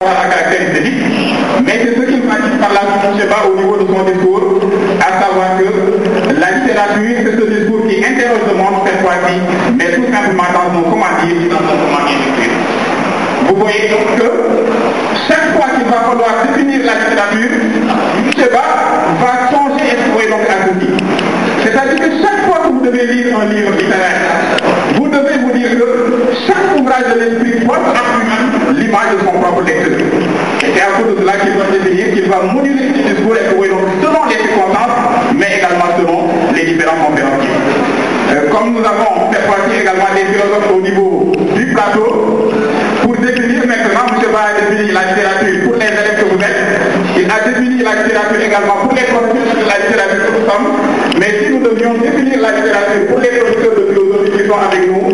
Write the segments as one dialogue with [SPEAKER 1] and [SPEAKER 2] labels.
[SPEAKER 1] à caractère esthétique, mais c'est ce qu'il m'a dit par là, je ne sais pas, au niveau de son discours, à savoir que la littérature, c'est ce discours qui interroge le monde cette fois-ci, mais tout simplement dans son comment dire, dans son comment écrire. Vous voyez donc que chaque fois qu'il va falloir définir la littérature, M. Ba va changer et trouver donc à ceci. C'est-à-dire que chaque fois que vous devez lire un livre littéraire, vous devez vous dire que chaque ouvrage de l'esprit porte en lui-même l'image de son propre lecteur. Et c'est à cause de cela qu'il va définir, qu'il va moduler ce discours et trouver donc selon les circonstances, mais également selon les différents conférenciers. Comme nous avons cette fois-ci également des philosophes au niveau du plateau, pour définir maintenant, M. Ba a défini la littérature pour les élèves que vous êtes, il a défini la littérature également pour les professionnels de la littérature que nous sommes, mais si nous devions définir la littérature pour les professeurs de philosophie qui sont avec nous,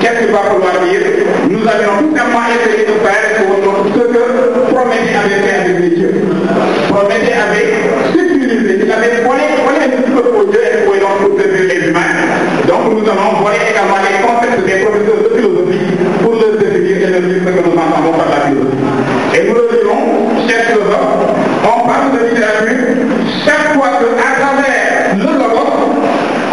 [SPEAKER 1] qu'est-ce qu'il va falloir dire? Nous allons tout simplement essayer de faire ce que Prométhée avait fait avec les dieux. Prométhée avait subtilisé, il avait volé un petit peu aux dieux et pour servir les humains. Donc nous allons voler également les concepts des professeurs de philosophie pour leur définir et leur dire ce que nous entendons par la philosophie. Et nous le dirons, chers philosophes, on parle de littérature chaque fois qu'à travers le logos,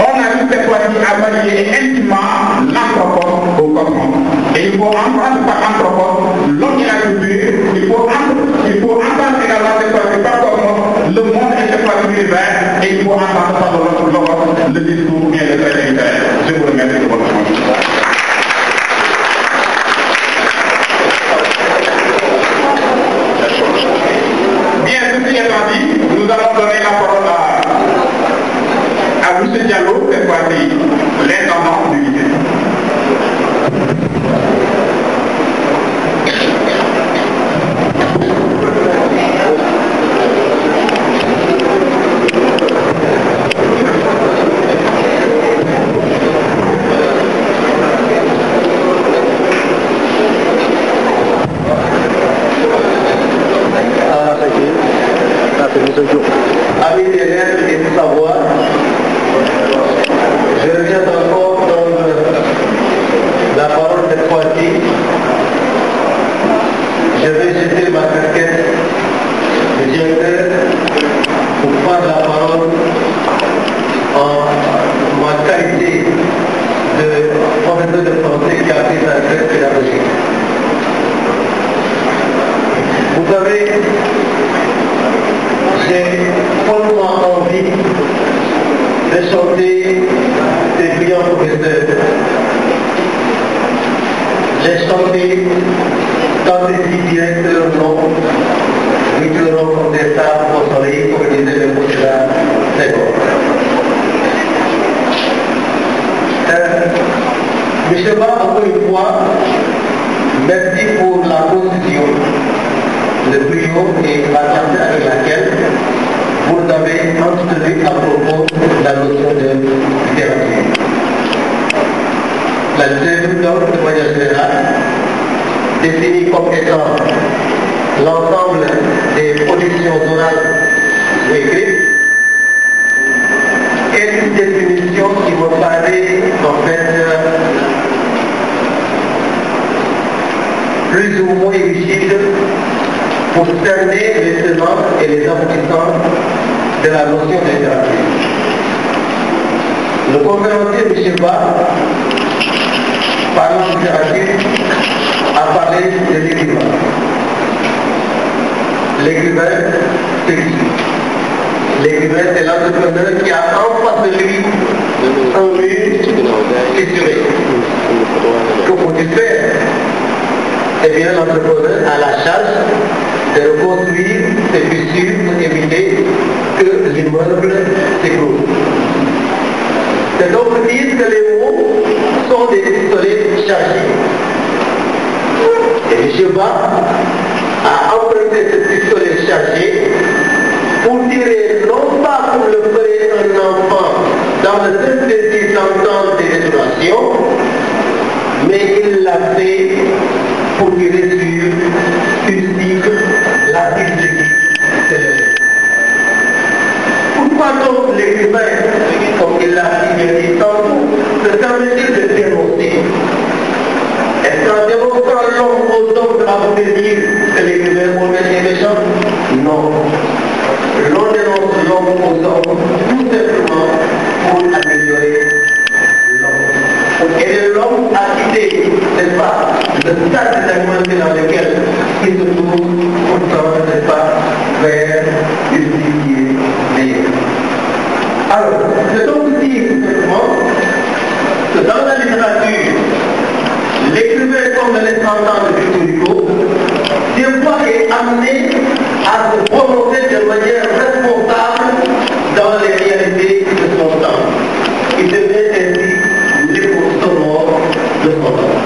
[SPEAKER 1] on a vu cette fois-ci à manier intimement l'anthropos au cosmos. Et il faut entendre par anthropos l'homme et la culture, il faut entendre également cette fois-ci par cosmos le monde et cette fois-ci l'univers, et il faut entendre par le logos le discours bien le traité littéraire. Je vous remercie de votre attention. Bien, ceci étant dit, nous allons donner la parole à M. Diallo, cette fois-ci, l'intendant du lycée.
[SPEAKER 2] Amis d'élèves et de savoir, je reviens encore prendre la parole cette fois-ci. Je vais jeter ma casquette de directeur pour prendre la parole en ma qualité de professeur de français qui a pris sa retraite pédagogique. Vous savez, j'ai follement envie de chanter ces brillants professeurs. J'ai chanté dans des dits directs de leur nom, Mitterrand comme des sables au soleil, comme disait le postulat Senghor. M. Ba, encore une fois, merci pour la constitution, le brio et la clarté avec laquelle vous avez entretenu à propos de la notion de littérature. La littérature, de manière générale, définie comme étant l'ensemble des productions orales ou écrites, est une définition qui me paraît en fait plus ou moins rigide pour cerner les tenants et les aboutissants de la notion de littérature. Le conférencier M. Ba, parlant de littérature, a parlé de l'écrivain. L'écrivain, c'est qui? L'écrivain, c'est l'entrepreneur qui a en face de lui un mur fissuré. Que faut-il faire? Eh bien, l'entrepreneur a la charge de reconstruire ces fissures pour éviter que l'immeuble s'écroule. C'est donc dire que les mots sont des pistolets chargés. Et M. Ba a emprunté ce pistolet chargé pour tirer non pas pour le ferait un enfant dans le seul désir d'entendre des détonations, mais il l'a fait pour tirer sur une cible, la cible de qui c'est le fait. Pourquoi donc l'écrivain, comme il l'a si bien dit tantôt, se semble-t-il de dénoncer? Est-ce qu'en démontrant l'homme aux hommes de la beauté dire que l'écrivain méchant? Non. L'on dénonce l'homme aux hommes tout simplement pour améliorer l'homme. Pour aider l'homme à quitter, n'est-ce pas, le stade des animalités dans lequel il se trouve pourtant, n'est-ce pas, vers une vie qui est meilleure. Alors, c'est donc dire tout simplement que dans la littérature, l'écrivain, comme le laisse entendre Victor Hugo, des fois est amené à se prononcer de manière responsable dans les réalités de son temps. Il devient ainsi l'écho sonore de son temps.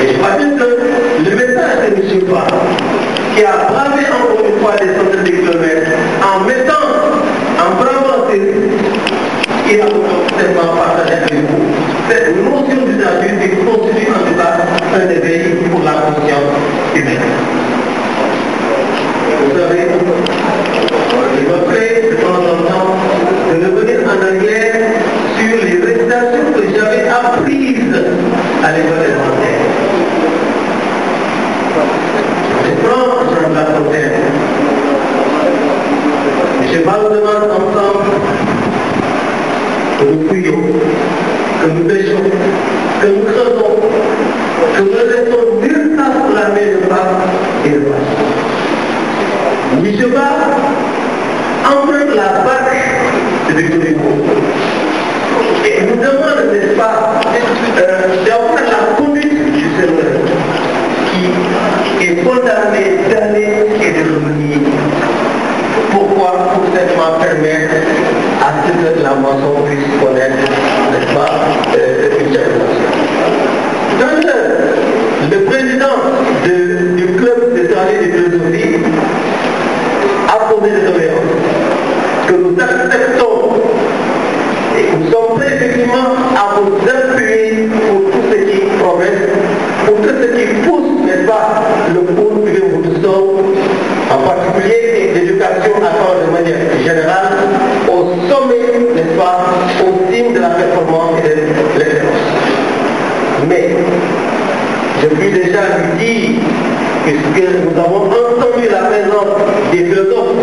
[SPEAKER 2] Et je crois que le message de M. Barr, qui a bravé encore une fois des centaines de kilomètres, en bravant ses risques, il a complètement partagé avec vous cette notion d'usage qui constitue en tout cas un éveil pour la conscience humaine. Vous savez, je me prie de temps en temps de revenir en arrière sur les récitations que j'avais apprises à l'école élémentaire. Je prends Jean de La Fontaine. M. Valdemar ensemble, que nous fouillons, que nous pêchons, que nous creusons, que nous laissons nulle part pour la main de Barre et de Barre. Michel Barre emprunte la barque de Victor Hugo et nous demande, n'est-ce pas, d'avoir la conduite du Seigneur qui est condamné d'aller et de revenir. Pourquoi? Pour simplement permettre à ce que la moisson puisse connaître, n'est-ce pas, une germination. D'ailleurs, le président du club d'étranger de philosophie a posé des doléances que nous acceptons et nous sommes prêts effectivement à vous appuyer pour tout ce qui progresse, pour tout ce qui pousse, n'est-ce pas, le cours que nous sommes, en particulier l'éducation attend de manière générale au sommet, n'est-ce pas, au signe de la performance et de l'excellence. Mais je puis déjà lui dire, puisque nous avons entendu la présence des philosophes,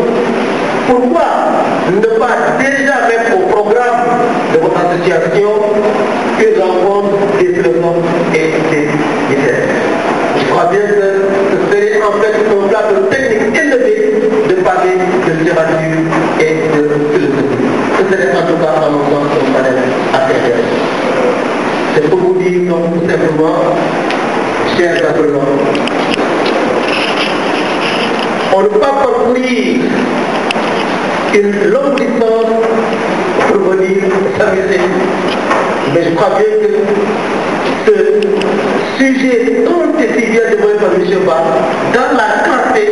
[SPEAKER 2] pourquoi ne pas déjà mettre au programme de votre association une rencontre des philosophes et des littéraires? Je crois bien que ce serait en fait un cadre technique élevé de parler de littérature et de philosophie. Ce serait en tout cas à mon sens un panel assez intéressant. C'est pour vous dire donc tout simplement, chers apprenants, on ne peut pas parcourir une longue distance pour venir s'amuser. Mais je crois bien que ce sujet dont est si bien développé par M. Barr, dans la clarté,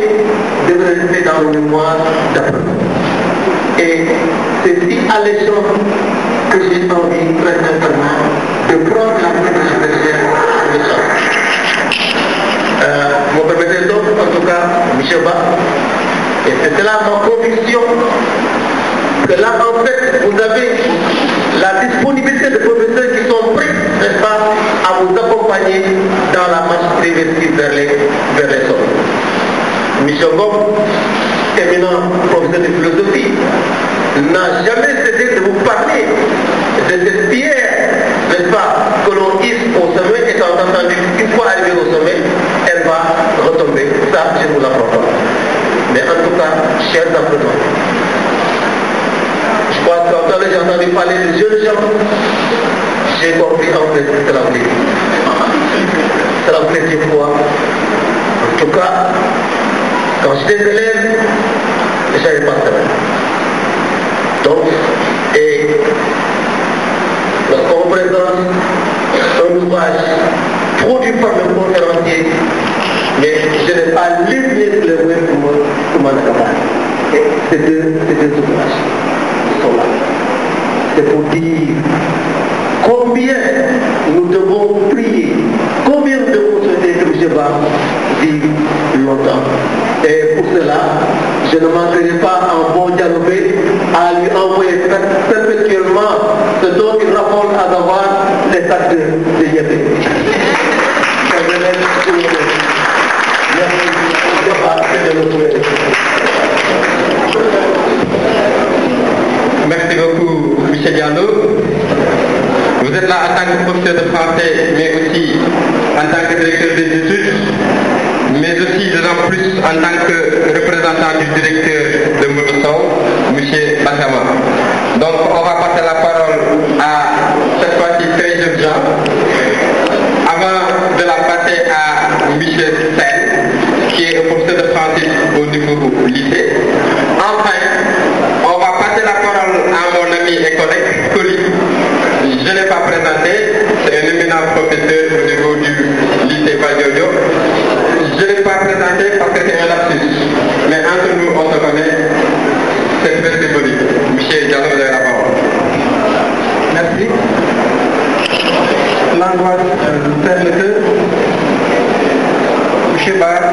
[SPEAKER 2] devrait rester dans le mémoire d'apprenant. Et c'est si alléchant que j'ai envie très sincèrement de prendre la première de vous permettez donc, en tout cas, M. Barr, et c'est là ma conviction que là, en fait, vous avez la disponibilité de professeurs qui sont prêts, n'est-ce pas, à vous accompagner dans la marche réversible vers les sommets. Michel Gomm, éminent professeur de philosophie, n'a jamais cessé de vous parler de cette pierre, n'est-ce pas, que l'on hisse au sommet, étant entendu qu'une fois arrivé au sommet, elle va retomber. Ça, je vous l'apprends pas. Mais en tout cas, chers apprenants, je crois que quand j'ai entendu parler de jeunes gens, j'ai compris en fait que c'est la plaisir. C'est la plaisir quoi. En tout cas, quand j'étais élève, je ne savais pas ça. Donc, et lorsqu'on présente un ouvrage produit par le conférencier, mais je n'ai pas livré le web pour m'en accaparer. Ces deux ouvrages sont là. C'est pour dire combien nous devons prier, combien nous devons souhaiter que M. Barr vive longtemps. Et pour cela, je ne manquerai pas en bon dialogue à lui envoyer perpétuellement ce dont il raffole à savoir les actes de Yévé. Merci.
[SPEAKER 3] professeur de français, mais aussi en tant que directeur des études, mais aussi d'autant plus en tant que représentant du directeur de Moudou, M. Bassama. Donc on va passer la parole à cette fois-ci très jeune gens. Avant de la passer à M. Sen, qui est professeur de français au niveau du lycée. Enfin, on va passer la parole à mon ami et collègue Coli. Je ne l'ai pas présenté, c'est un éminent professeur au niveau du lycée Badiodio. Je ne l'ai pas présenté parce que c'est un lapsus. Mais entre nous, on se connaît. C'est très symbolique. Michel Diallo, vous avez la parole.
[SPEAKER 4] Merci. L'angoisse perd le cœur. Monsieur Barr,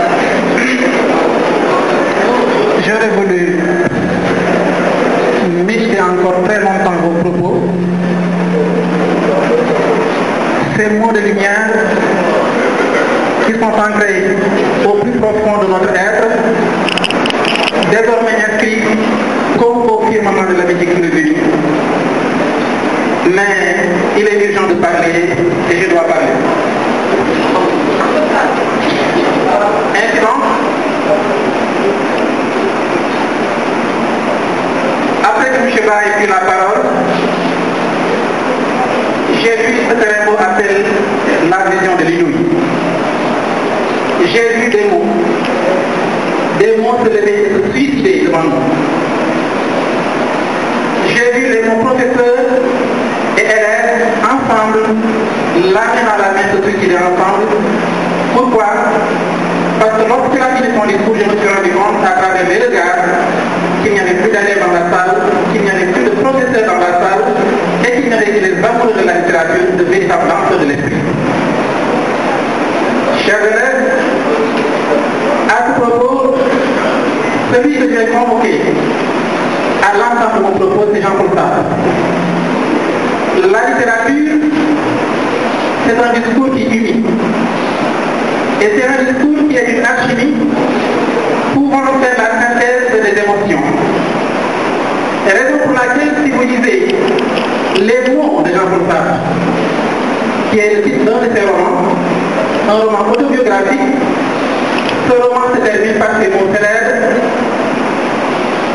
[SPEAKER 4] j'aurais voulu mixer encore très longtemps vos propos. Ces mots de lumière qui sont ancrés au plus profond de notre être, désormais inscrits comme au firmament de l'amitié qui nous unit. Mais il est urgent de parler et je dois parler. Incident. Après que M. Ba ait pris la parole, j'ai vu ce que les mots appellent la vision de l'inouï. J'ai vu des mots se lever et se suicider devant nous. J'ai vu les mots professeurs et élèves ensemble, la main dans la main, se suicider ensemble. Pourquoi? Parce que lorsqu'il a fini son discours, je me suis rendu compte à travers mes regards qu'il n'y avait plus d'élèves dans la salle, qu'il n'y avait plus de professeurs dans la salle et qu'il n'y avait que les amoureux de la littérature, de véritables danseurs de l'esprit. Chers élèves, à ce propos, celui que j'ai convoqué à l'ensemble de mon propos, c'est Jean-Paul Sartre. La littérature, c'est un discours qui unit. Et c'est un discours qui est une alchimie pouvant faire la synthèse des émotions. Raison pour laquelle, si vous lisez les mots de Jean-Paul Sartre, qui est le titre d'un de ses romans, un roman autobiographique, ce roman se termine par ces mots célèbres.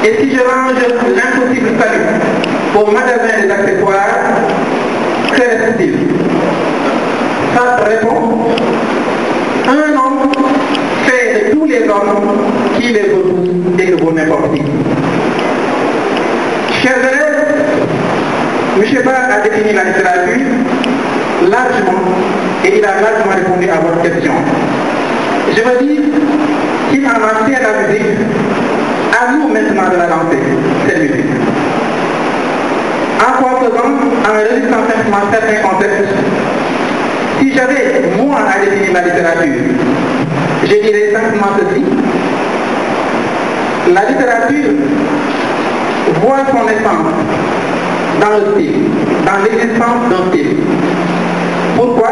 [SPEAKER 4] Et si je range l'impossible salut au magasin des accessoires, que reste-t-il? Sartre répond: un homme fait de tous les hommes qui les vaut tous et que vaut n'importe qui. Chers élèves, M. Barr a défini la littérature largement et il a largement répondu à votre question. Je me dis qu'il en a fait la musique, à nous maintenant de la danser, cette musique. En quoi faisant, en résistant simplement certains concepts, si j'avais, moi, à définir la littérature, je dirais simplement ceci. La littérature voit son essence dans le style, dans l'existence d'un style. Pourquoi?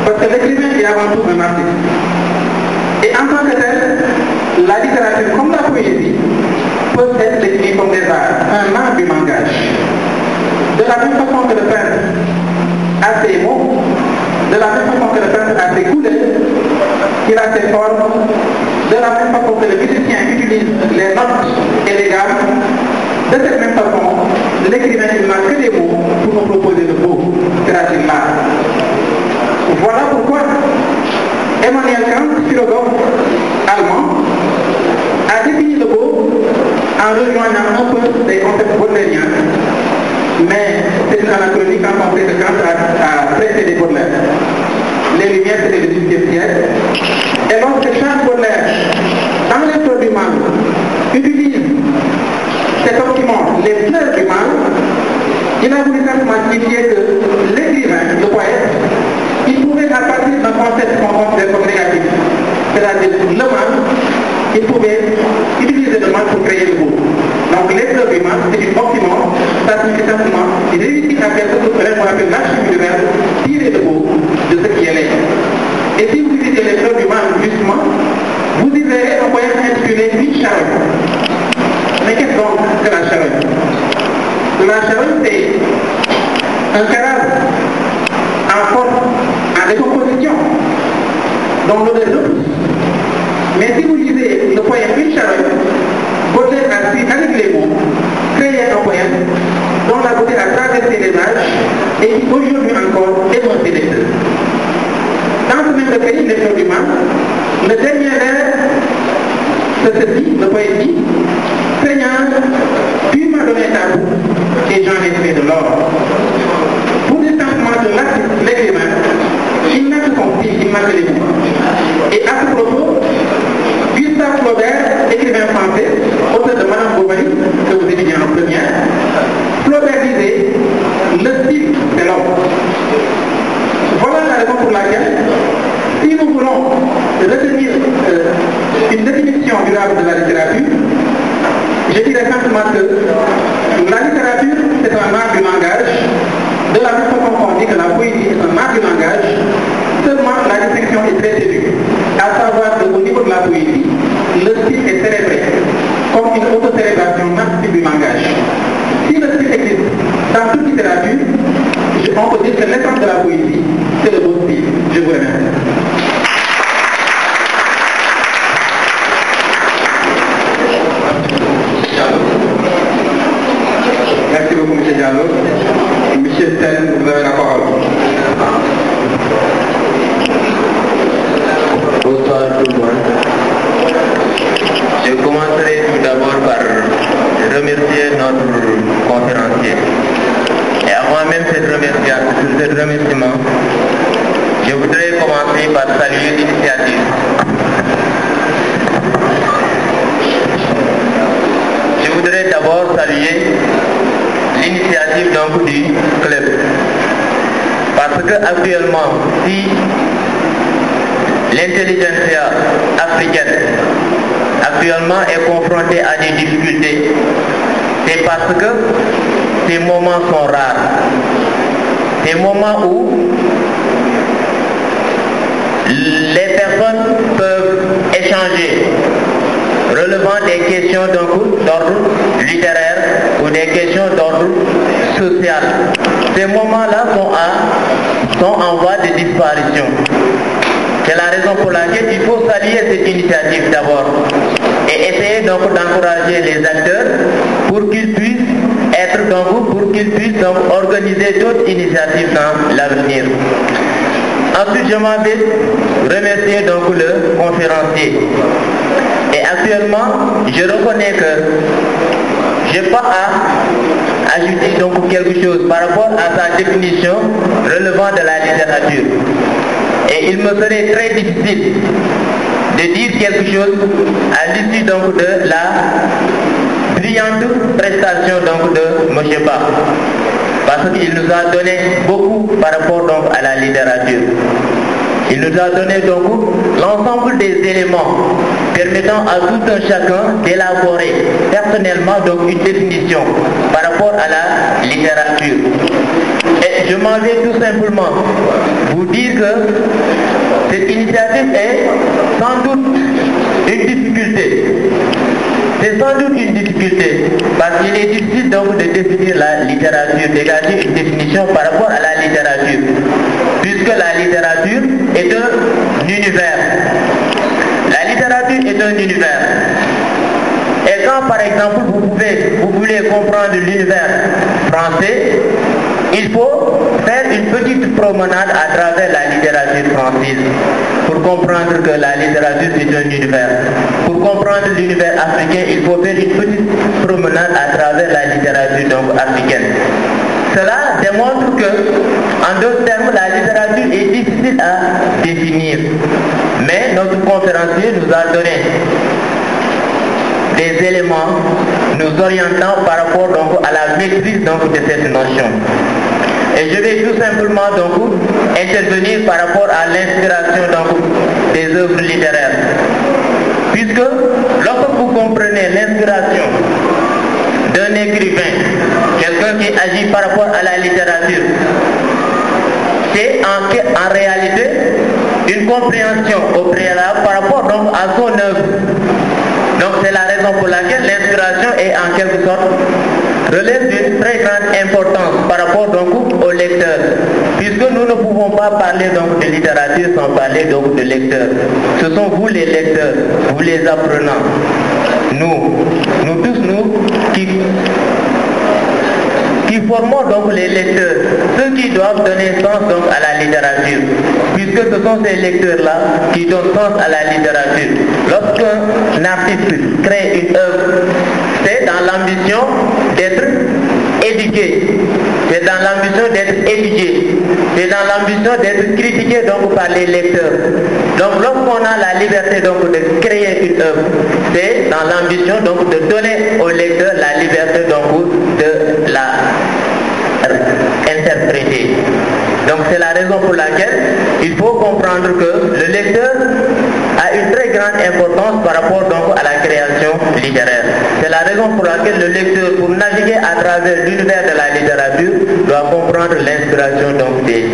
[SPEAKER 4] Parce que l'écrivain est avant tout un artiste. Et en tant que tel, la littérature, comme la poésie, peut être définie comme des arts, un art du langage. De la même façon que le peintre a ses mots, de la même façon que le peintre a ses couleurs, il a ses formes, de la même façon que le musicien utilise les notes et les gammes, de cette même façon, l'écrivain n'a que des mots pour nous proposer le beau, c'est-à-dire l'art. Voilà pourquoi Emmanuel Kant, philosophe allemand, a défini le beau en rejoignant un peu des concepts baudelairiens. Mais c'est une anachronie quand on sait que Kant a précédé Baudelaire. Les Lumières, c'était le XVIIIe siècle. Et lorsque Charles Baudelaire, dans les fleurs du mal, utilise cet oxymore, les fleurs du mal, il a voulu simplement signifier que l'écrivain, le poète, il pouvait à partir d'un concept qu'on considère comme négatif, c'est-à-dire le mal, il pouvait utiliser le mal pour créer le beau. Donc les fleurs du mal, c'est une oxymore, ça signifie simplement réussir à faire ce que qu'on appelle l'alchimie du verbe, tirer le beau de ce qui est laid. Et si vous visitez les fleurs du mal, justement, vous y verrez un poème intitulé Une charogne. Mais qu'est-ce donc que la charogne? La charogne, c'est un cadavre en forme le poème Une charogne, Baudelaire a su, avec les mots, créer un poème dont la beauté a traversé les âges et qui aujourd'hui encore émeut ses lecteurs. Dans ce même recueil, Lecteur du mal, le dernier vers de ceci, le poète dit: Seigneur, tu m'as donné ta bouche et j'en ai fait de l'or. Pour dire simplement que l'artiste, l'écrivain, il n'a que son style, il n'a que les mots. Et à ce propos, Gustave Flaubert, écrivain français, auteur de Madame Bovary, que vous étudiez en première, Flaubert disait: le style, c'est l'homme. Voilà la raison pour laquelle, si nous voulons retenir une définition durable de la littérature, je dirais simplement que la littérature, c'est un art du langage, de la même façon qu'on dit que la poésie est un art du langage, seulement la distinction est très ténue, à savoir qu'au niveau de la poésie, le style est célébré comme une autocélébration narcissique du langage. Si le style existe dans toute littérature, on peut dire que l'essence de la poésie, c'est le beau style. Je vous remercie.
[SPEAKER 1] Merci beaucoup, M. Diallo. M. Sen, vous avez la parole.
[SPEAKER 3] Bonsoir tout le monde. Je commencerai tout d'abord par remercier notre conférencier. Et avant même ce remerciement, je voudrais commencer par saluer l'initiative. Je voudrais d'abord saluer l'initiative donc du club. Parce que actuellement, si l'intelligentsia africaine actuellement est confrontée à des difficultés, c'est parce que ces moments sont rares. Des moments où les personnes peuvent échanger relevant des questions d'ordre littéraire ou des questions d'ordre social. Ces moments-là sont en voie de disparition. C'est la raison pour laquelle il faut saluer cette initiative d'abord et essayer donc d'encourager les acteurs pour qu'ils puissent organiser d'autres initiatives dans l'avenir. Ensuite, je m'en vais remercier donc le conférencier. Et actuellement, je reconnais que je n'ai pas à ajouter donc quelque chose par rapport à sa définition relevant de la littérature. Et il me serait très difficile de dire quelque chose à l'issue donc de la brillante prestation donc de M. Ba. Parce qu'il nous a donné beaucoup par rapport donc à la littérature. Il nous a donné donc l'ensemble des éléments permettant à tout un chacun d'élaborer personnellement donc une définition par rapport à la littérature. Et je m'en vais tout simplement vous dire que cette initiative est sans doute une difficulté. C'est sans doute une difficulté parce qu'il est difficile donc de définir la littérature, dégager une définition par rapport à la littérature, puisque la littérature est un univers. La littérature est un univers. Et quand par exemple vous voulez comprendre l'univers français, il faut faire une petite promenade à travers la littérature française pour comprendre que la littérature est un univers. Pour comprendre l'univers africain, il faut faire une petite promenade à travers la littérature donc africaine. Cela démontre que, en d'autres termes, la littérature est difficile à définir. Mais notre conférencier nous a donné des éléments nous orientant par rapport donc à la maîtrise donc de cette notion. Et je vais tout simplement donc intervenir par rapport à l'inspiration donc des œuvres littéraires. Puisque lorsque vous comprenez l'inspiration d'un écrivain, quelqu'un qui agit par rapport à la littérature, c'est en réalité une compréhension au préalable par rapport donc à son œuvre. Donc c'est la raison pour laquelle l'inspiration est en quelque sorte
[SPEAKER 5] relève d'une très grande importance par rapport donc au lecteur, puisque nous ne pouvons pas parler donc de littérature sans parler donc de lecteurs. Ce sont vous les lecteurs, vous les apprenants, nous tous qui formons donc les lecteurs, ceux qui doivent donner sens donc à la littérature, puisque ce sont ces lecteurs-là qui donnent sens à la littérature. Lorsqu'un artiste crée une œuvre, c'est dans l'ambition d'être éduqué, c'est dans l'ambition d'être étudié, c'est dans l'ambition d'être critiqué donc par les lecteurs. Donc lorsqu'on a la liberté donc de créer une œuvre, c'est dans l'ambition donc de donner au lecteur la liberté donc de la interpréter. Donc c'est la raison pour laquelle il faut comprendre que le lecteur a une très grande importance par rapport donc à la création littéraire. C'est la raison pour laquelle le lecteur, pour naviguer à travers l'univers de la littérature, doit comprendre l'inspiration donc des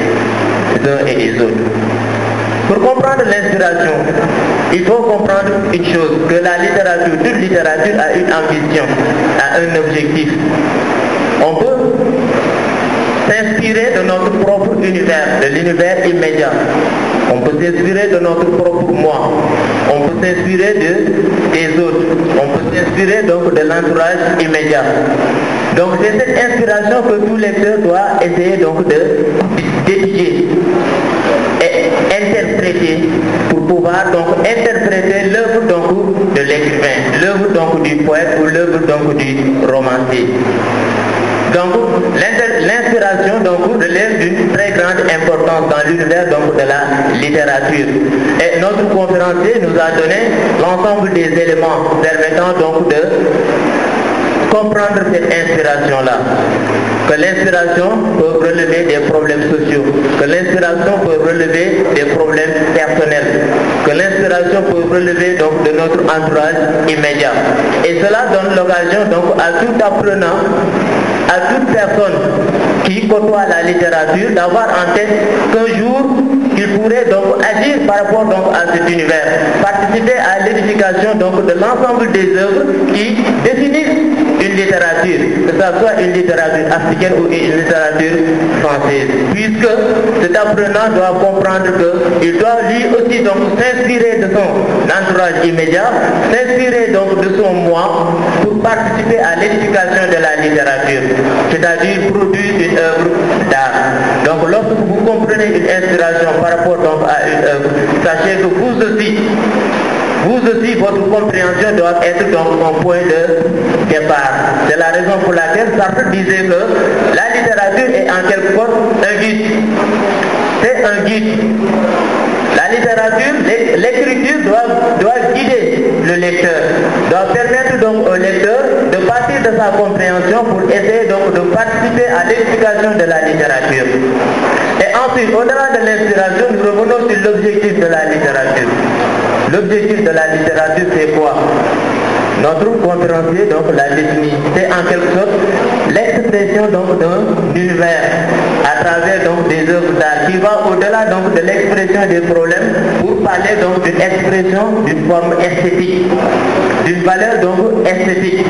[SPEAKER 5] uns et des autres. Pour comprendre l'inspiration, il faut comprendre une chose, que la littérature, toute littérature a une ambition, a un objectif. On peut s'inspirer de notre propre univers, de l'univers immédiat. On peut s'inspirer de notre propre moi. On peut s'inspirer des autres. On peut s'inspirer donc de l'entourage immédiat. Donc c'est cette inspiration que tout lecteur doit essayer donc d'étudier et interpréter pour pouvoir donc interpréter l'œuvre donc de l'écrivain, l'œuvre donc du poète ou l'œuvre donc du romancier. Donc l'inspiration donc relève d'une très grande importance dans l'univers donc de la littérature. Et notre conférencier nous a donné l'ensemble des éléments permettant donc de comprendre cette inspiration-là. Que l'inspiration peut relever des problèmes sociaux, que l'inspiration peut relever des problèmes personnels, que l'inspiration peut relever donc de notre entourage immédiat. Et cela donne l'occasion donc à tout apprenant, à toute personne qui côtoie la littérature d'avoir en tête qu'un jour il pourrait donc agir par rapport donc à cet univers, participer à l'édification donc de l'ensemble des œuvres qui définissent une littérature, que ce soit une littérature africaine ou une littérature française, puisque cet apprenant doit comprendre qu'il doit lui aussi donc s'inspirer de son entourage immédiat, s'inspirer donc de son moi pour participer à l'édification de la littérature, c'est-à-dire produire une œuvre d'art. Donc lorsque vous comprenez une inspiration par rapport donc à une œuvre, sachez que vous aussi, votre compréhension doit être donc un point de départ. C'est la raison pour laquelle Sartre disait que la littérature est en quelque sorte un guide. C'est un guide. La littérature, l'écriture doit guider le lecteur, doit permettre donc au lecteur de partir de sa compréhension pour essayer donc de participer à l'explication de la littérature. Et ensuite, au-delà de l'inspiration, nous revenons sur l'objectif de la littérature. L'objectif de la littérature, c'est quoi? Notre conférencier donc l'a défini. C'est en quelque sorte l'expression donc d'un univers à travers donc des œuvres d'art qui va au-delà donc de l'expression des problèmes pour parler donc d'une expression d'une forme esthétique, d'une valeur donc esthétique.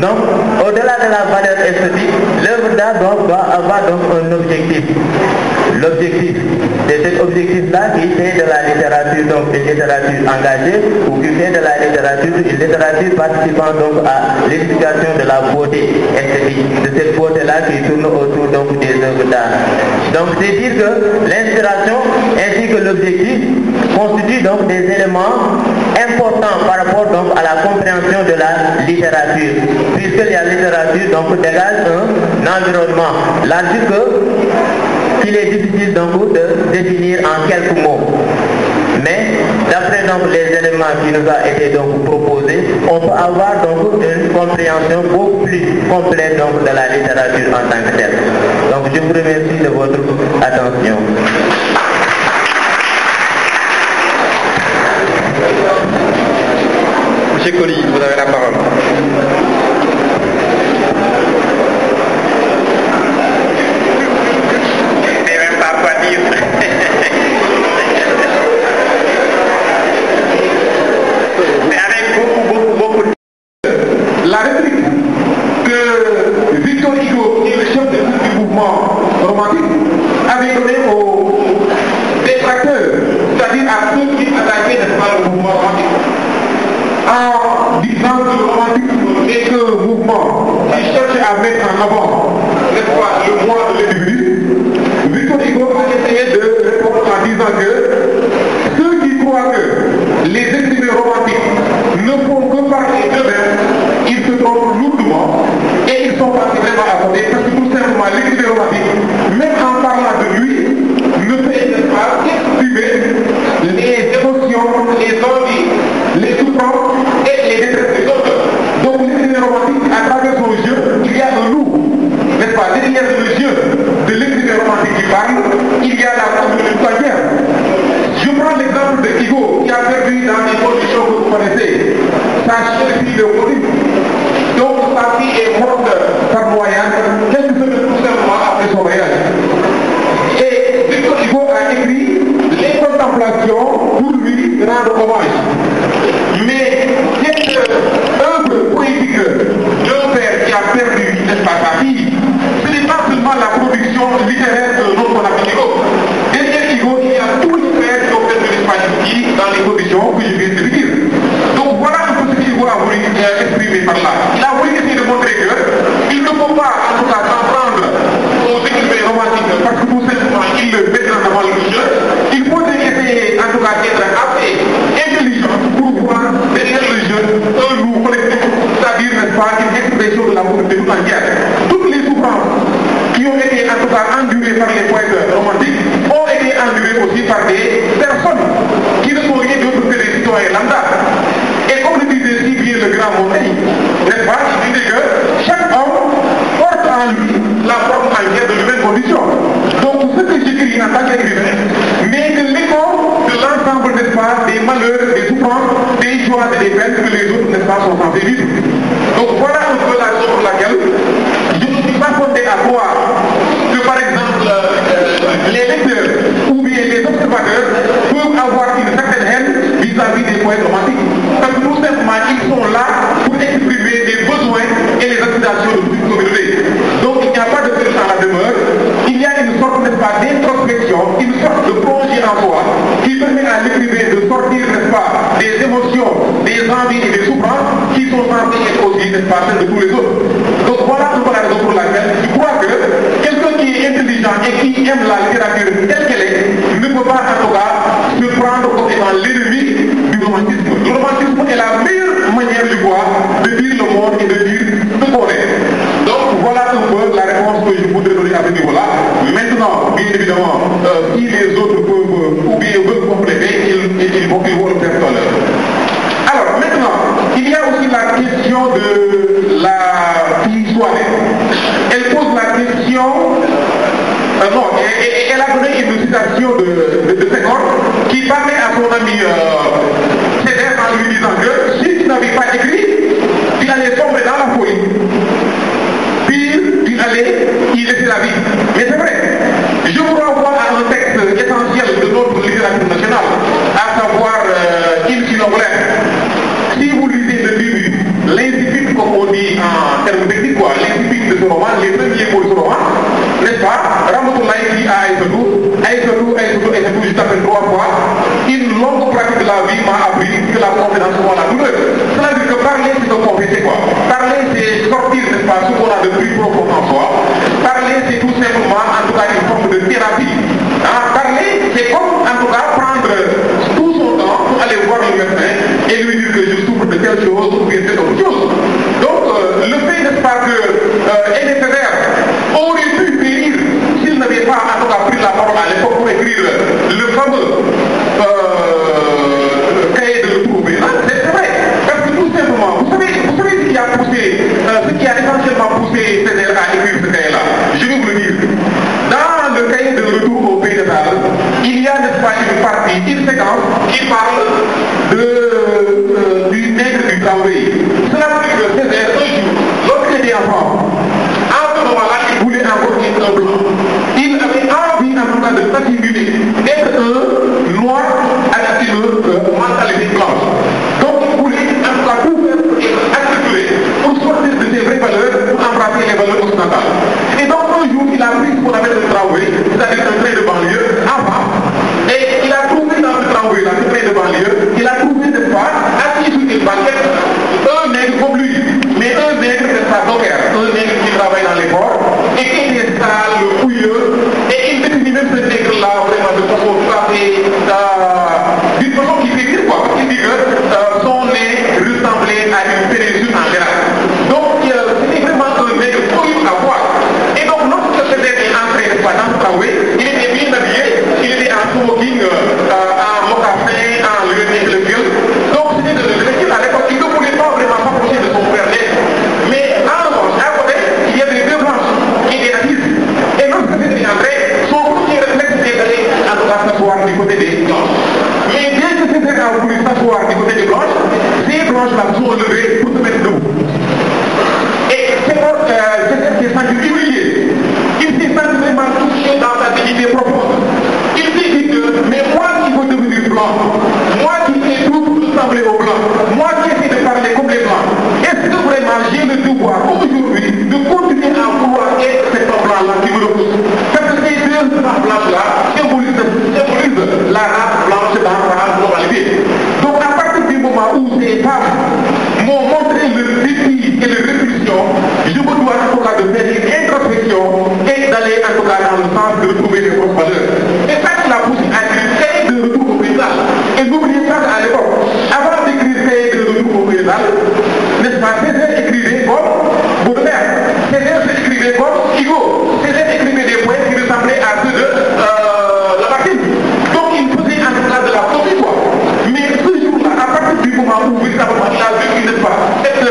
[SPEAKER 5] Donc au-delà de la valeur esthétique, l'œuvre d'art doit avoir donc un objectif. L'objectif, c'est cet objectif-là qui fait de la littérature donc une littérature engagée ou qui fait de la littérature une littérature participant donc à l'édification de la beauté esthétique, de cette beauté-là qui tourne autour donc des œuvres d'art. Donc c'est dire que l'inspiration ainsi que l'objectif constituent donc des éléments importants par rapport donc à la compréhension de la littérature, puisque la littérature donc dégage un environnement large qu'il est difficile donc de définir en quelques mots. Mais d'après donc les éléments qui nous ont été donc proposés, on peut avoir donc une compréhension beaucoup plus complète donc de la littérature en tant que telle. Donc je vous remercie de votre attention.
[SPEAKER 3] Monsieur Colli, vous avez la parole.
[SPEAKER 1] Et même pas quoi dire. Mais avec beaucoup de... La réplique que disant que le romantisme n'est qu'un mouvement qui cherche à mettre en avant, n'est-ce pas, le moi de l'individu, Victor Hugo a essayé de répondre en disant que ceux qui croient que les écrivains romantiques ne font que parler d'eux-mêmes, ils se trompent lourdement et ils sont partis vraiment à côté parce que tout simplement l'écrivain romantique, même en parlant de lui, ne fait pas exprimer les émotions, les envies, les souffrances et les détresses des autres. Donc l'écrivain romantique, à travers son jeu, il y a un loup, n'est-ce pas? Derrière le jeu de l'écrivain romantique qui parle, il y a la communauté entière. Je prends l'exemple de Hugo qui a perdu dans les conditions que vous connaissez sa chère fille de Pauline. Donc sa fille est morte par noyade quelques semaines tout simplement après son voyage. Et Victor Hugo a écrit les contemplations pour lui rendre hommage. Mais cette œuvre poétique d'un père qui a perdu, n'est-ce pas, sa fille, ce n'est pas seulement la production littéraire de notre Hugo. Derrière Hugo, il y a tous les pères qui ont perdu l'espagnol dans les conditions que je viens de dire. Donc voilà un peu ce qu'Hugo a voulu exprimer par là. Il a voulu essayer de montrer qu'il ne faut pas, en tout cas, s'en prendre aux écrivains romantiques parce que tout simplement, ils le mettent en avant le jeu. Il faut essayer, en tout cas, d'être assez intelligent pour voir derrière le jeu un loup collectif, c'est-à-dire, n'est-ce pas, une expression de la communauté tout entière. Toutes les souffrances qui ont été, en tout cas, endurées par les poètes romantiques ont été endurées aussi par des personnes qui ne sont rien d'autre que des citoyens lambda. Et comme le disait si bien le grand Montaigne, n'est-ce pas, il disait que chaque homme porte en lui la forme entière de l'humaine condition. Donc ce que j'écris en tant qu'écrivain n'est que l'écho de l'ensemble, n'est-ce pas, des malheurs, des souffrances, des joies et des peines que les autres, n'est-ce pas, sont censés vivre. Donc voilà un peu la chose pour laquelle je ne suis pas fondé à croire que par exemple les lecteurs ou bien les observateurs peuvent avoir une certaine haine vis-à-vis des poètes romantiques. Parce que tout simplement, ils sont là pour exprimer les besoins et les aspirations de toute une communauté. Donc il n'y a pas de fait dans la demeure, il y a une sorte, n'est-ce pas, d'introspection, une sorte de plongée en soi qui permet à l'écrivain de sortir, n'est-ce pas, des émotions, des envies et des souffrances qui sont censées être aussi, n'est-ce pas, celles de tous les autres. Donc voilà un peu la raison pour laquelle je crois que quelqu'un qui est intelligent et qui aime la littérature telle qu'elle est ne peut pas en tout cas se prendre comme étant l'ennemi du romantisme. Le romantisme est la meilleure manière, je crois, de dire le monde et de dire ce qu'on est. Donc voilà un peu la réponse que je voudrais donner à ce niveau-là. Maintenant, bien évidemment, si les autres peuvent ou bien veulent compléter, ils vont le faire tout à l'heure. Alors maintenant, il y a aussi la question de la fille soirée. Elle pose la question, non, elle a donné une citation de Senghor qui parlait à son ami Cédère en lui disant que si tu n'avais pas écrit, tu allais tomber dans la folie. Puis tu allais y laisser la vie. Mais c'est vrai, je vous renvoie à un texte essentiel de notre littérature nationale, à savoir Il Silombrem. Si vous lisez le début, l'incipit, comme on dit en termes techniques, l'incipit de ce roman, les premiers mots de ce roman, n'est-ce pas, Ramatoulaye dit à Aïssatou, je t'appelle 3 fois, une longue pratique de la vie m'a appris que la confidence soit la douleur. Cela veut dire que parler, c'est se confesser quoi. Parler, c'est sortir, n'est-ce pas, ce qu'on a de plus profond en soi. Parler, c'est tout simplement, en tout cas, une forme de thérapie. Parler, c'est comme, en tout cas, prendre tout son temps pour aller voir le médecin et lui dire que je souffre de telle chose ou bien telle autre chose. Donc, le fait, n'est-ce pas, que Aimé Césaire aurait pu périr s'il n'avait pas, en tout cas, pris la parole à l'époque pour écrire le fameux cahier de retrouver. C'est vrai, parce que tout simplement, vous savez ce qui a poussé, ce qui a essentiellement poussé Césaire à écrire ce cahier-là. Je vais vous le dire. Dans le cahier de retour au pays de Sall, il y a, n'est-ce pas, une partie, une séquence qui parle du nègre du travail. Cela veut dire que Césaire, un jour, lorsqu'il était enfant, en ce moment-là, il voulait encore être un blanc. Il avait envie, en tout cas, de s'assimiler, d'être un réflexion, je me dois en tout cas de faire une introspection et d'aller en tout cas dans le sens de retrouver les bonnes valeurs. Et ça, c'est la poussée à créer de retour au paysage. Et n'oubliez pas qu'à l'époque, avant d'écrire créer de retour au paysage, n'est-ce pas, Césaire écrivait comme Baudelaire, Césaire écrivait comme Hugo, Césaire écrivait des poèmes qui ressemblaient à ceux de Lamartine. Donc il faisait en tout cas de la copie, quoi. Mais ce jour-là, à partir du moment où véritablement il a vécu, n'est-ce pas, cette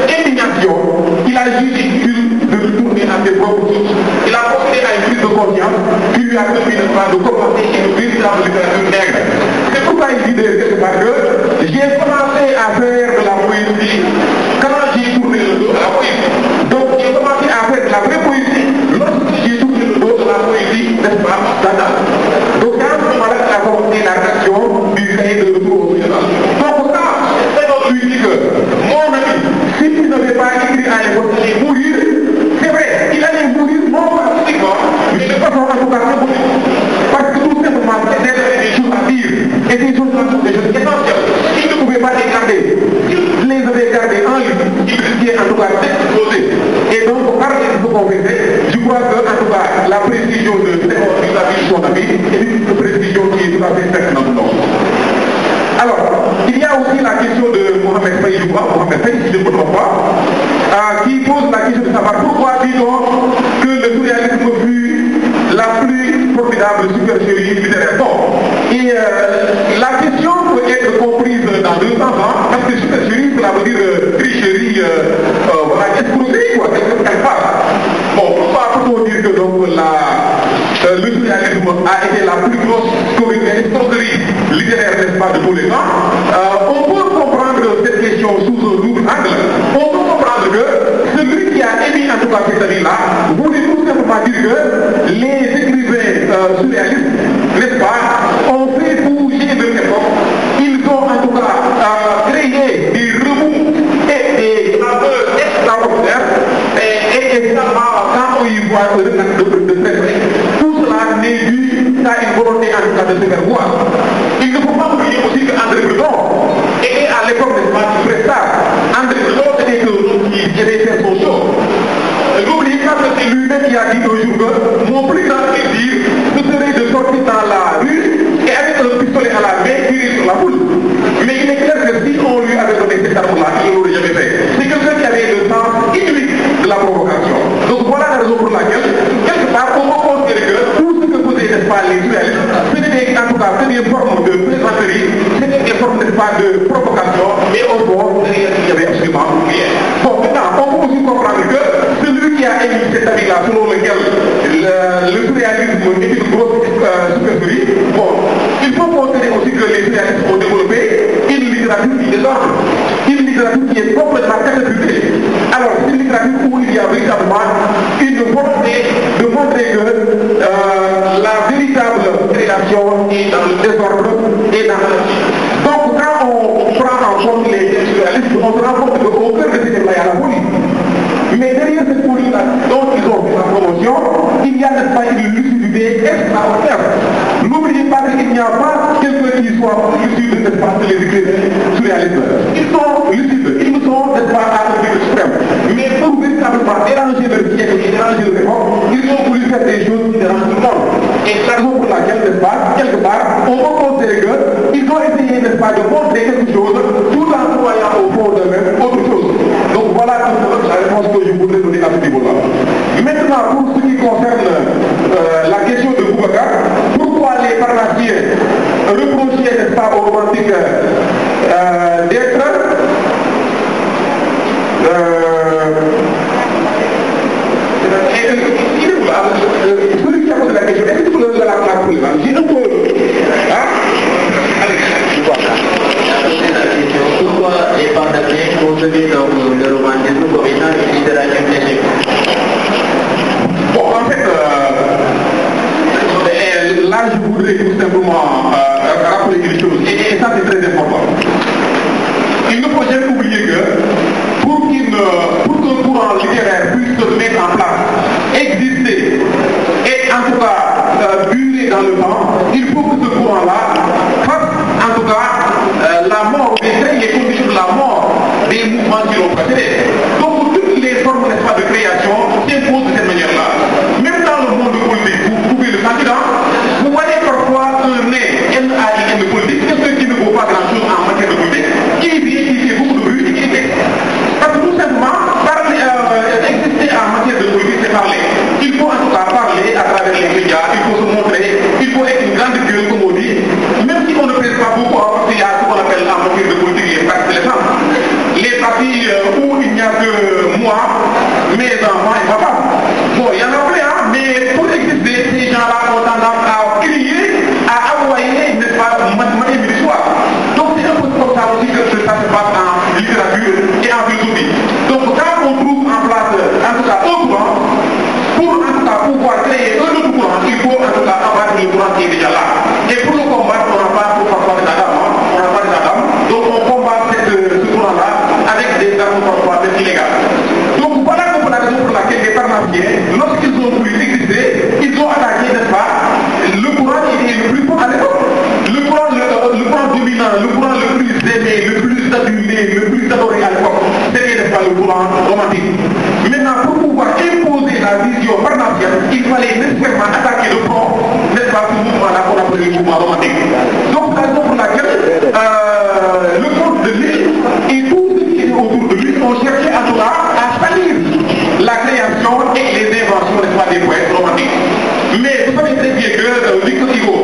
[SPEAKER 1] indignation, il a jugé utile de retourner à ses propres sources. Il a procédé à une prise de conscience qui lui a permis, n'est-ce pas, de commencer une véritable littérature nègre. C'est pourquoi il dit quelque part que j'ai commencé à faire de la poésie quand j'ai tourné le dos à la poésie. Donc j'ai commencé à faire de la vraie poésie lorsque j'ai tourné le dos de la poésie, n'est-ce pas, Dada. Donc à ce moment-là, il a commencé la rédaction du créé de retour au paysage. Donc ça, c'est donc lui dit que mon ami, si tu n'avais pas écrit à l'époque, il allait mourir. C'est vrai, il allait mourir non pas physiquement, mais de façon en tout cas symbolique. Parce que tout simplement, il avait des choses à dire. Et ces choses-là sont des choses essentielles. Il ne pouvait pas les garder. S'il les avait gardées en lui, il risquait en tout cas d'exploser. Et donc, par ce qu'on faisait, je crois que en tout cas, la précision de vis-à-vis de son ami est une précision qui est tout à fait pertinente. Alors, il y a aussi la question de Mohamed Faye, si je ne me trompe pas, qui pose la question de savoir pourquoi dit-on que le surréalisme fut la plus formidable supercherie littéraire. Bon, et la question peut être comprise dans deux sens, parce que supercherie, cela veut dire tricherie, voilà, escroquerie, quoi, quelque part. Bon, pourquoi peut-on dire que donc le surréalisme a été la plus grosse escroquerie littéraire, n'est-ce pas, de tous les temps? On peut comprendre cette question sous un double angle. On peut comprendre que celui qui a émis en tout cas cette avis-là voulait tout simplement dire que les écrivains surréalistes, n'est-ce pas, ont fait bouger de l'époque. Ils ont en tout cas créé des remous et des graveurs extraordinaires et évidemment quand on y voit de très près, tout cela n'est dû à une volonté en tout cas de se faire voir. Il ne faut pas oublier aussi qu'André Breton était à l'époque des Prestar. André Breton était quelqu'un qui allait faire son show. N'oubliez pas que c'est lui-même qui a dit un jour que mon plus grand plaisir, ce serait de sortir dans la rue et avec un pistolet à la main tirer sur la foule. Mais il est clair que si on lui avait donné cette arme-là, il ne l'aurait jamais fait. C'est quelqu'un qui avait le sens inouï de la provocation. Donc voilà la raison pour laquelle, quelque part, on peut considérer que tout ce que faisaient, n'est-ce pas, les surréalistes, c'était en tout cas des formes de plaisanterie, c'était des formes, n'est-ce pas, de provocation, mais au fond, il n'y avait absolument rien. Bon, maintenant, on peut aussi comprendre que celui qui a émis cet avis-là, selon lequel le surréalisme est une grosse supercherie, bon, il faut considérer aussi que les surréalistes ont développé une littérature qui désordre, une littérature qui est complètement catapultée. Alors, c'est une littérature où il y a véritablement une volonté de montrer que la véritable création est dans le désordre et dans la vie. Donc, quand on prend en compte les surréalistes, on se rend compte qu'au cœur de cette il y a la police. Mais derrière cette police-là, dont ils ont fait la promotion, il y a, n'est-ce pas, une lucidité extraordinaire. N'oubliez pas qu'il n'y a pas quelqu'un qui soit lucide, n'est-ce pas, que les écrivains surréalistes. Ils sont lucides, ils sont, n'est-ce pas, à un degré suprême. Mais pour véritablement déranger leur siècle et déranger leur époque, ils ont voulu faire des choses qui dérangent tout le monde. Et c'est la raison pour laquelle, n'est-ce pas, quelque part, on peut considérer qu'ils ont essayé, n'est-ce pas, de montrer quelque chose tout en croyant au fond d'eux-mêmes autre chose. Donc voilà la réponse que je voudrais donner à ce niveau-là. Maintenant, pour ce qui concerne la question de Boubacar, pourquoi les pharmaciens reprochaient, n'est-ce pas, aux romantiques d'être celui qui a posé la question, est-ce que vous avez la poser? J'ai un peu...
[SPEAKER 5] Pourquoi les pharmaciens concevaient donc le romantisme comme étant une littérature technique?
[SPEAKER 1] Bon, en fait, là je voudrais tout simplement rappeler une chose, et ça c'est très important. Il ne faut jamais oublier que pour qu'un courant littéraire puisse se mettre en place, exister, et en tout cas durer dans le temps, il faut que ce courant-là fasse en tout cas la mort, les conditions de la mort des mouvements qui l'ont précédé. parti où il n'y a que moi, mes enfants et papa. Bon, il y en a plein, hein, mais pour exister, ces gens-là ont tendance à crier, à aboyer, n'est-ce pas, mathématiques du soir. Donc c'est un peu comme ça aussi que ça se passe en littérature et en philosophie. Donc quand on trouve en place, en tout cas, un courant, pour en tout cas pouvoir créer un autre courant, il faut en tout cas abattre le courant qui est déjà là. Et pour le combattre, on n'a pas pour parfois des adames, hein, on n'a pas des adames. Donc on combat ce courant-là avec des armes parfois illégales. Donc voilà la raison pour laquelle les pharmaciens, lorsqu'ils ont voulu exister, ils ont attaqué, n'est-ce pas, le courant qui était le plus fort à l'époque. Le courant dominant, le courant le plus aimé, le plus adulé, le plus adoré à l'époque, c'était, n'est-ce pas, le courant romantique. Maintenant, pour pouvoir imposer la vision pharmacienne, il fallait nécessairement attaquer le front, n'est-ce pas, ce mouvement-là qu'on appelle le mouvement romantique. Donc, c'est la raison pour laquelle le comte de Lille et tout ce qui était autour de lui ont cherché en tout cas à salir la création et les inventions, n'est-ce pas, des poètes romantiques. Mais vous savez très bien que Victor Hugo,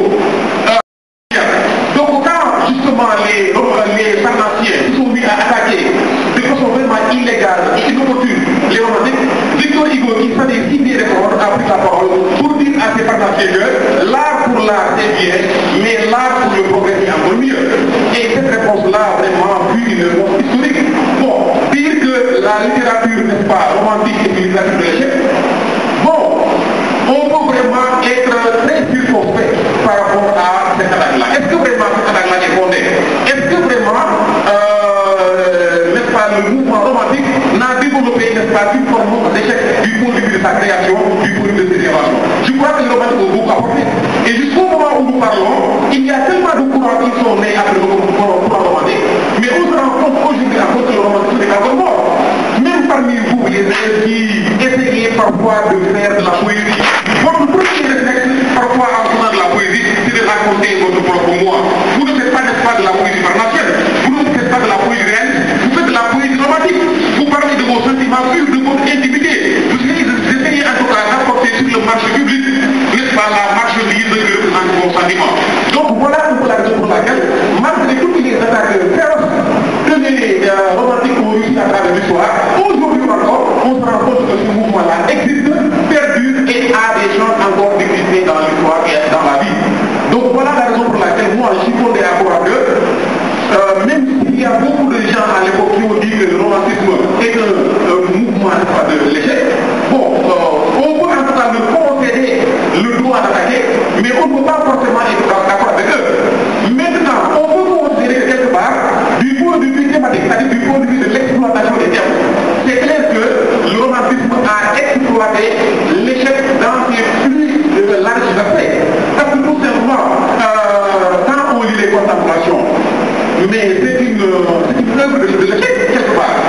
[SPEAKER 1] donc quand justement les pharmaciens se sont mis à attaquer de façon vraiment illégale et inopportune les romantiques, Victor Hugo, qui savait si bien répondre, a pris la parole pour dire à ses pharmaciens que l'art pour l'art c'est bien, mais l'art pour le progrès c'est encore mieux. Et cette réponse-là vraiment fut une réponse historique. Bon, dire que la littérature, n'est-ce pas, romantique est une littérature de l'échec, bon, on peut vraiment être très circonspect par rapport à cette attaque-là. Est-ce que vraiment cette attaque-là est fondée? Est-ce que vraiment, n'est-ce pas, le mouvement romantique n'a développé, n'est-ce pas, une forme d'échec du point de vue de sa création, du point de vue de ses inventions? Je crois que le romantique a beaucoup apporté. Et jusqu'au moment où nous parlons, il y a tellement de courants qui sont nés après le courant romantique, mais on se rend compte aujourd'hui à cause que le romantique n'est pas encore mort. Même parmi vous, les élèves qui essayez parfois de faire de la poésie, votre premier réflexe, parfois en faisant de la poésie, c'est de raconter votre propre moi. Vous ne faites pas, n'est-ce pas, de la poésie pharmacienne, vous ne faites pas de la poésie réelle, vous faites de la poésie romantique. Vous parlez de vos sentiments purs, de votre intimité. Vous essayez en tout cas d'apporter sur le marché public, n'est-ce pas, la marchandise que représente vos sentiments. Donc voilà un peu la raison pour laquelle, malgré toutes les attaques féroces que les romantiques ont réussi à travers l'histoire, aujourd'hui encore, on se rend compte que ce mouvement-là existe, perdure et a des chances encore d'exister dans l'histoire et dans la vie. Donc voilà la raison pour laquelle moi je suis fondé à croire que même s'il y a beaucoup de gens à l'époque qui ont dit que le romantisme est un mouvement de l'échec, bon, on peut en tout cas me concéder le droit d'attaquer, mais on ne peut pas forcément être d'accord avec eux. Maintenant, on peut considérer quelque part, du point de vue thématique, c'est-à-dire du point de vue de l'exploitation des termes, c'est clair que le romantisme a exploité l'échec dans ses plus larges aspects. Parce que tout simplement, quand on lit les contemplations, mais c'est une œuvre de l'échec quelque part.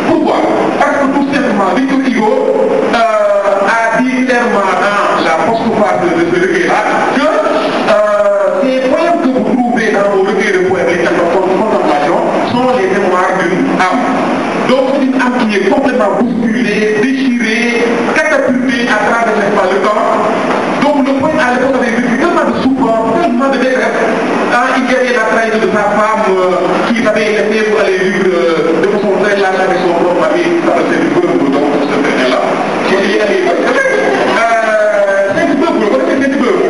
[SPEAKER 1] Pourquoi? Parce que tout simplement, Victor Hugo a dit clairement dans la postface de ce recueil-là que ces poèmes que vous trouvez dans vos recueils de poèmes, les contemplations, sont les mémoires d'une âme. Donc c'est une âme qui est complètement bousculée, déchirée, catapultée à travers le temps. Donc le poète à l'époque avait vécu tellement de souffrance, tellement de détresse. Il y avait la trahison de sa femme qui avait laissé pour aller vivre de façon très large avec son propre famille, qui s'appelait Saint-Beuve, donc ce frère-là. Qui est allé Saint-Beuve, vous connaissez Saint-Beuve?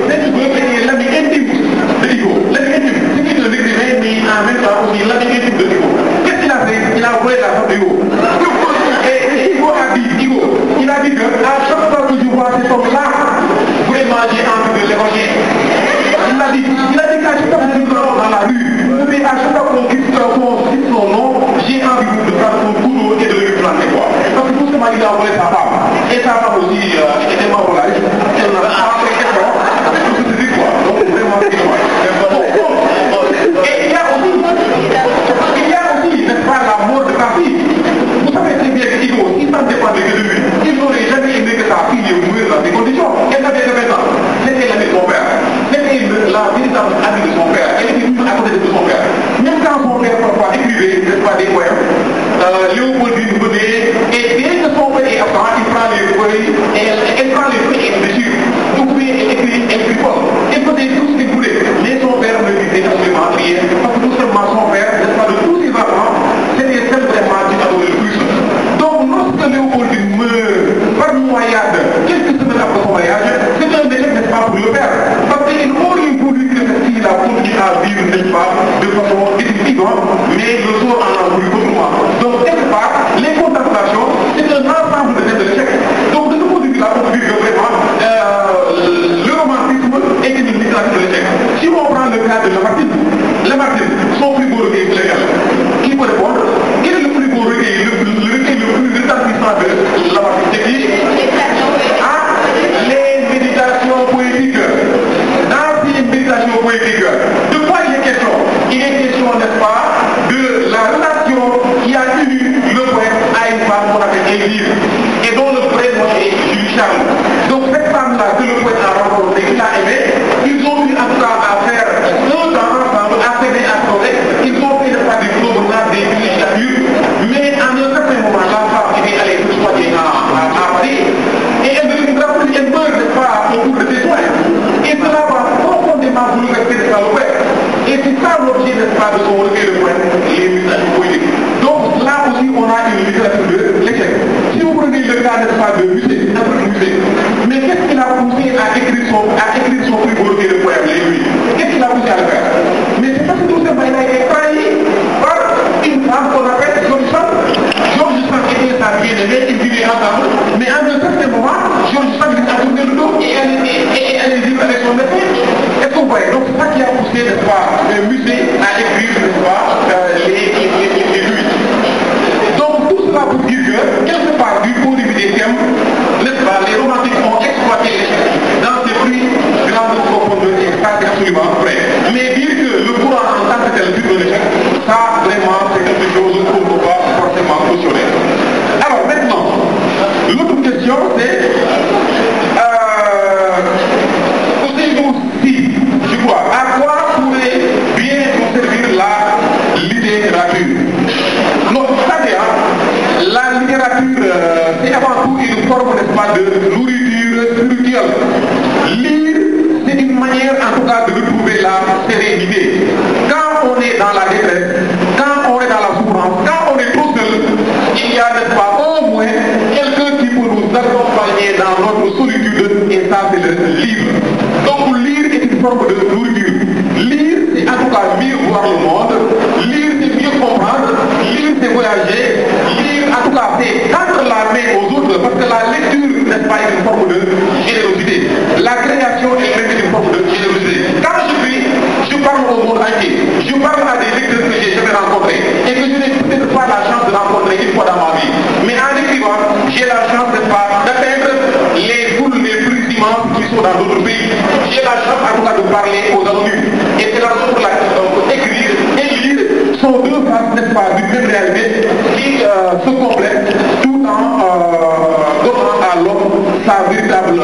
[SPEAKER 1] Saint-Beuve est l'ami intime de Hugo. L'ami intime, c'est qui est un écrivain, mais en même temps aussi l'ami intime de Hugo. Qu'est-ce qu'il a fait? Il a volé la femme de Hugo. Et Hugo a dit, il a dit que à chaque fois que je vois cet homme-là, vraiment j'ai envie de l'évoquer. Il a dit qu'à chaque fois que je vois dans la rue, mais à chaque fois qu'on cite son nom, j'ai envie de prendre son couteau et de lui planter quoi. Parce que tout simplement il a volé sa femme. Et sa femme aussi était mort là. Elle n'a pas fait d'effort. Tout ce que c'est quoi. Donc vraiment c'est quoi. Et il y a aussi, n'est-ce pas, la mort de sa fille. livres et dont le prénom est Julie Charles. Donc cette femme-là que le poète a rencontrée, il a aimé, ils ont eu en tout cas à faire un temps ensemble, à s'aimer, à sauver. Ils ont fait de pas des promenades, des villégiatures, mais à un certain moment, la femme était allée se soigner à Paris et elle meurt, n'est-ce pas, au cours de ses soins. Et cela va profondément bouleverser le poète. Et c'est ça l'objet, n'est-ce pas, de son recueil de poèmes, les messages poétiques. Donc là aussi, on a une littérature de l'échec. Si vous prenez le cas, n'est-ce pas, de Musée, mais qu'est-ce qui l'a poussé à écrire son plus beau recueil de poèmes, les nuits? Qu'est-ce qui l'a poussé à le faire? Mais c'est parce que tout simplement, il a été trahi par une femme qu'on appelle Georges Sand. Georges Sand était sa bien-aimée, ils vivaient ensemble, mais à un certain moment, Georges Sand lui a tourné le dos et elle est vivre avec son médecin. Est-ce que vous voyez? Donc c'est ça qui a poussé, n'est-ce pas, le Musée à écrire, n'est-ce pas, les nuits. Donc tout cela pour dire que, quelque part, du point de vue des thèmes, n'est-ce pas, les romantiques ont exploité l'échec dans ses plus grandes profondeurs, et ça c'est absolument vrai. Mais dire que le courant en tant que tel fut un échec, ça vraiment c'est quelque chose qu'on ne peut pas forcément cautionner. Alors maintenant, l'autre question c'est, je crois, à quoi pourrait bien nous servir la littérature? Non, c'est-à-dire, la littérature, c'est avant tout une forme, n'est-ce pas, de nourriture spirituelle. Lire, c'est une manière, en tout cas, de retrouver la sérénité. Quand on est dans la détresse, quand on est dans la souffrance, quand on est tout seul, il y a, n'est-ce pas, au moins quelqu'un qui peut nous accompagner dans notre solitude, et ça, c'est le livre. Donc, lire est une forme de nourriture. Lire, c'est en tout cas mieux voir le monde. Lire, c'est mieux comprendre. Lire, c'est voyager. Lire, en tout cas, c'est tendre la main aux autres, parce que la lecture, n'est-ce pas, est une forme de générosité. La création est une forme de générosité. Quand je parle au monde entier, je parle à des lecteurs que j'ai jamais rencontrés et que je n'ai peut-être pas la chance de rencontrer une fois dans ma vie. Mais en écrivant, j'ai la chance, n'est-ce pas, d'atteindre les foules les plus immenses qui sont dans d'autres pays. J'ai la chance, en tout cas, de parler aux anonymes. Et c'est la raison pour laquelle écrire et lire sont deux faces, n'est-ce pas, d'une même réalité qui se complètent tout en donnant à l'homme sa véritable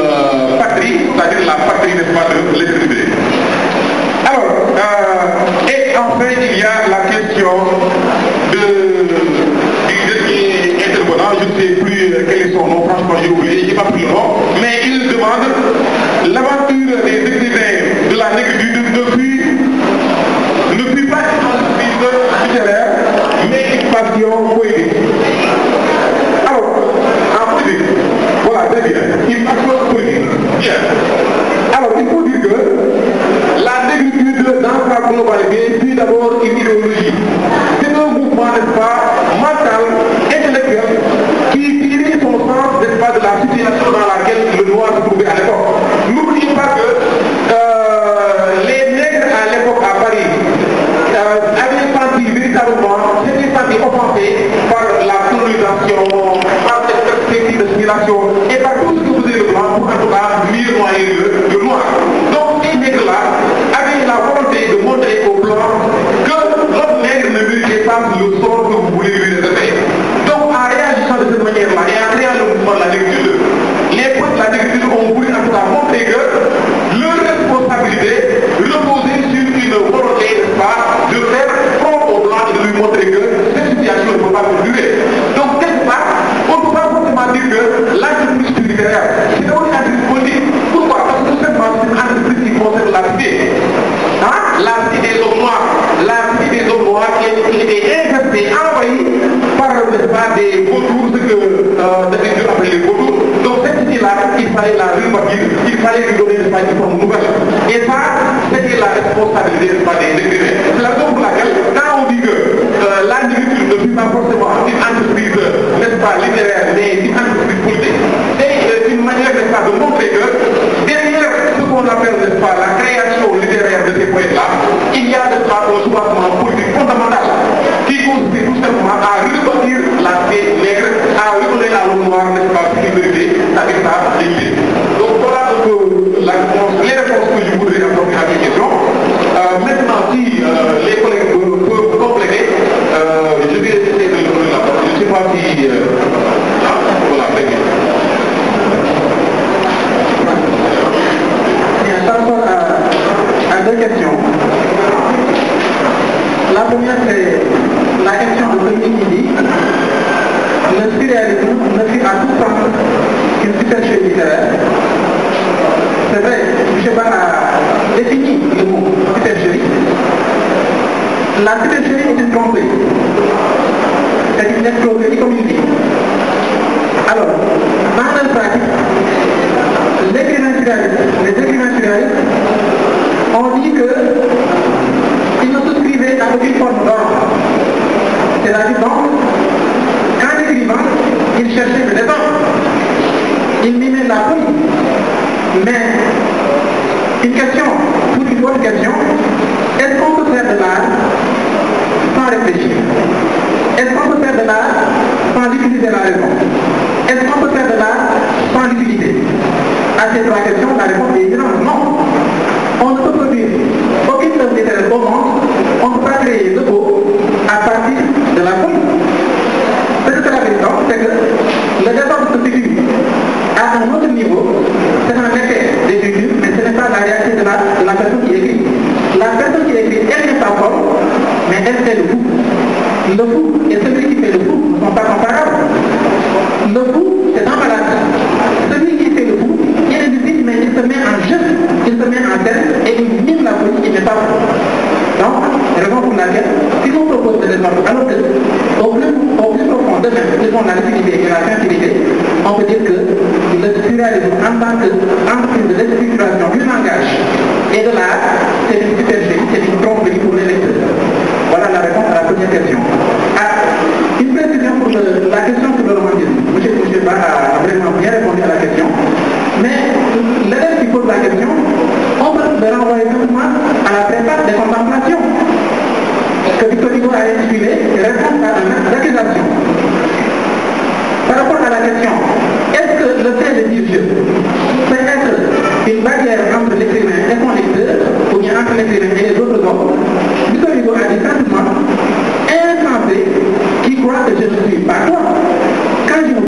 [SPEAKER 1] patrie, c'est-à-dire la patrie, n'est-ce pas, de l'éternité. Alors, et enfin, il y a la question du dernier intervenant, je ne sais plus quel est son nom, franchement j'ai oublié, j'ai pas pris le nom, mais il demande l'aventure des écrivains de la négritude ne fut pas une entreprise littéraire, mais une passion poétique. Alors, en poétique, voilà, très bien, une passion poétique. Bien. Alors, il faut dire que la négritude dans sa globalité, c'est d'abord une idéologie. C'est un mouvement, n'est-ce pas, mental, intellectuel, qui tirait son sens, n'est-ce pas, de la situation dans laquelle le noir se trouvait à l'époque. N'oubliez pas que les nègres à l'époque à Paris avaient senti véritablement, s'étaient sentis offensés par la colonisation, par cette perspective d'aspiration et par tout ce que faisait le blanc pour en tout cas mieux noyer le noir. Donc ces nègres-là avaient la volonté de montrer aux blancs que l'homme nègre ne méritait pas le sort que vous voulez lui réserver. Donc en réagissant de cette manière-là et en créant le mouvement de la lecture, les poètes de la lecture ont voulu en tout cas montrer que leur responsabilité reposait sur une volonté, n'est-ce pas, de faire front au blanc et de lui montrer que cette situation ne peut pas durer. Donc quelque part, on ne peut pas forcément dire que l'entreprise littéraire, c'est d'abord une entreprise politique. Pourquoi? Parce que tout simplement, c'est une entreprise qui concerne la cité. Hein? La cité des hommes noirs. La cité des hommes noirs qui était infestée, envahie par, n'est-ce pas, des vautours, ce que des gens appellent les vautours. Donc cette cité-là, il fallait la rebâtir, il fallait lui donner, n'est-ce pas, une forme nouvelle. Et ça, c'était la responsabilité, n'est-ce pas, des écrivains. C'est la raison pour laquelle, quand on dit que la négritude ne fut pas forcément une entreprise, n'est-ce pas, littéraire, mais une entreprise politique, c'est une manière, n'est-ce pas, de montrer que derrière ce qu'on appelle, n'est-ce pas, la création littéraire de ces poètes-là, il y a, n'est-ce pas, un soubassement politique fondamental qui consiste tout simplement à rebâtir la cité nègre, à redonner à l'homme noir, n'est-ce pas, sécurité, avec sa dignité. Donc voilà un peu les réponses que je voudrais apporter à ces questions. Maintenant, si les collègues peuvent compléter, je vais essayer de le donner la parole.
[SPEAKER 4] une escroquerie communiquée. Alors, dans la pratique, les écrivains surréalistes ont dit qu'ils ne souscrivaient à aucune forme d'ordre. C'est-à-dire donc, qu'en écrivant, ils cherchaient le désordre. Ils mimaient la folie. Mais, une question, pour une bonne question, est-ce qu'on peut faire de l'art sans réfléchir? Est-ce qu'on peut faire de l'art sans utiliser la raison? Est-ce qu'on peut faire de l'art sans l'utilité? À ces trois questions, la réponse est évidente, non. On ne peut produire aucune œuvre littéraire au monde, on ne peut pas créer le beau à partir de la folie. Ce que cela veut dire, c'est que le désordre se situe à un autre niveau, c'est un effet d'écriture, mais ce n'est pas la réalité de la personne qui écrit. La personne qui écrit, elle n'est pas folle, mais elle fait le fou. Le fou et celui qui fait le fou ne sont pas comparables. Le fou, c'est un malade. Celui qui fait le fou, il est lucide, mais il se met en jeu, il se met en scène et il mime la folie qui n'est pas fou. Donc, raison pour laquelle, si on propose de désordre, alors que au plus profond de même, selon la lucidité et la sensibilité, on peut dire que le surréalisme en tant qu'entreprise de l'explication du langage et de l'art, c'est une supercherie, c'est une tromperie pour les lecteurs. Voilà la réponse à la première question. Une précision pour la question sur le romantisme. M. Ba a vraiment bien répondu à la question. Mais l'élève qui pose la question, on peut le renvoyer simplement à la préface des contemplations que Victor Hugo a intitulé Réponse à un acte d'accusation. Par rapport à la question, est-ce que le fait de dire je peut être une barrière entre l'écrivain et son lecteur, ou bien entre l'écrivain